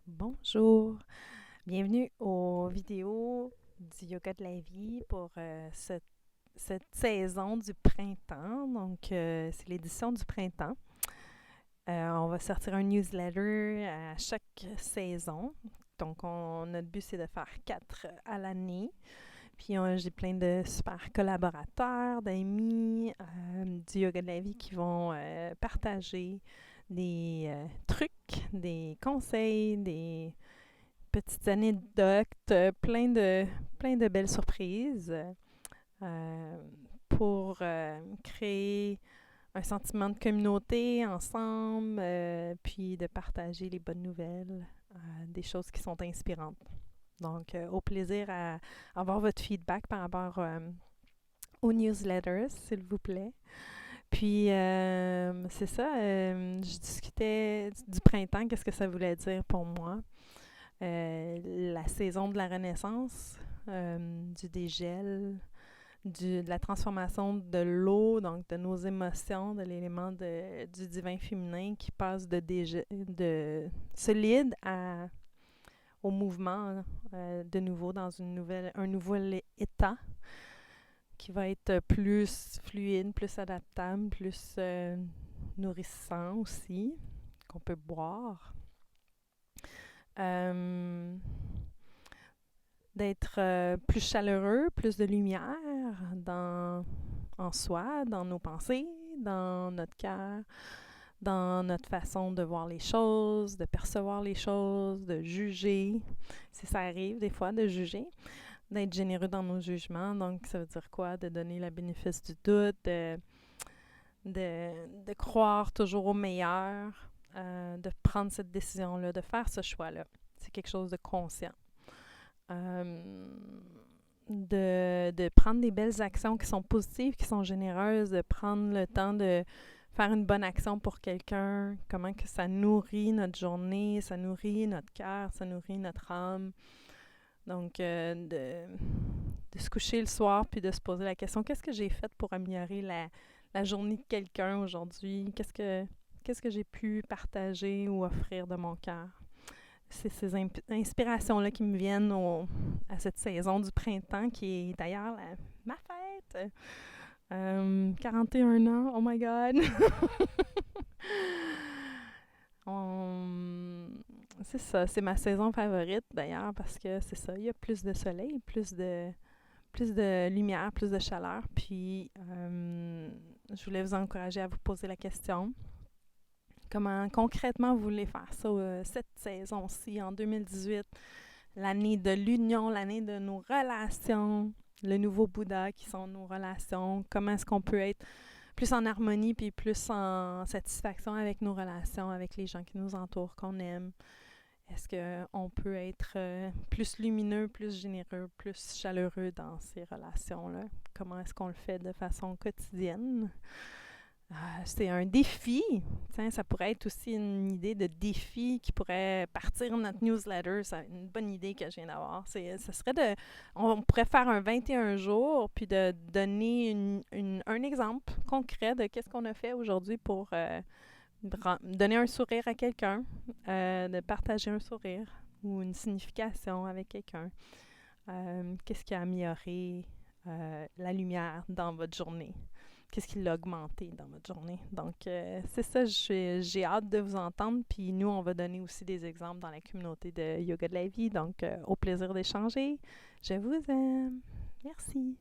Bonjour, bienvenue aux vidéos du Yoga de la vie pour cette saison du printemps. Donc, c'est l'édition du printemps. On va sortir un newsletter à chaque saison. Donc, notre but, c'est de faire 4 à l'année. Puis, j'ai plein de super collaborateurs, d'amis du Yoga de la vie qui vont partager des trucs, des conseils, des petites anecdotes, plein de belles surprises euh, pour créer un sentiment de communauté ensemble, puis de partager les bonnes nouvelles, des choses qui sont inspirantes. Donc, au plaisir à avoir votre feedback par rapport aux newsletters, s'il vous plaît. Puis, c'est ça, je discutais du printemps, qu'est-ce que ça voulait dire pour moi. La saison de la renaissance, du dégel, de la transformation de l'eau, donc de nos émotions, de l'élément du divin féminin qui passe de solide au mouvement, de nouveau dans un nouvel état qui va être plus fluide, plus adaptable, plus nourrissant aussi, qu'on peut boire. D'être plus chaleureux, plus de lumière en soi, dans nos pensées, dans notre cœur, dans notre façon de voir les choses, de percevoir les choses, de juger, si ça arrive des fois de juger, d'être généreux dans nos jugements. Donc, ça veut dire quoi? De donner le bénéfice du doute, de croire toujours au meilleur, de prendre cette décision-là, de faire ce choix-là. C'est quelque chose de conscient. De prendre des belles actions qui sont positives, qui sont généreuses, de prendre le temps de faire une bonne action pour quelqu'un, comment que ça nourrit notre journée, ça nourrit notre cœur, ça nourrit notre âme. Donc, de se coucher le soir puis de se poser la question, qu'est-ce que j'ai fait pour améliorer la journée de quelqu'un aujourd'hui? Qu'est-ce que j'ai pu partager ou offrir de mon cœur? C'est ces inspirations-là qui me viennent à cette saison du printemps qui est d'ailleurs ma fête. 41 ans, oh my God! C'est ça, c'est ma saison favorite d'ailleurs parce que c'est ça, il y a plus de soleil, plus de lumière, plus de chaleur. Puis, je voulais vous encourager à vous poser la question. Comment concrètement vous voulez faire ça cette saison-ci, en 2018, l'année de l'union, l'année de nos relations, le nouveau Bouddha qui sont nos relations, comment est-ce qu'on peut être plus en harmonie puis plus en satisfaction avec nos relations, avec les gens qui nous entourent, qu'on aime. Est-ce qu'on peut être plus lumineux, plus généreux, plus chaleureux dans ces relations-là? Comment est-ce qu'on le fait de façon quotidienne? C'est un défi. Tiens, ça pourrait être aussi une idée de défi qui pourrait partir de notre newsletter. C'est une bonne idée que je viens d'avoir. On pourrait faire un 21 jours, puis de donner un exemple concret de qu'est-ce qu'on a fait aujourd'hui pour donner un sourire à quelqu'un, de partager un sourire ou une signification avec quelqu'un. Qu'est-ce qui a amélioré la lumière dans votre journée? Qu'est-ce qui l'a augmenté dans votre journée? Donc, c'est ça, j'ai hâte de vous entendre. Puis nous, on va donner aussi des exemples dans la communauté de Yoga de la vie. Donc, au plaisir d'échanger. Je vous aime. Merci.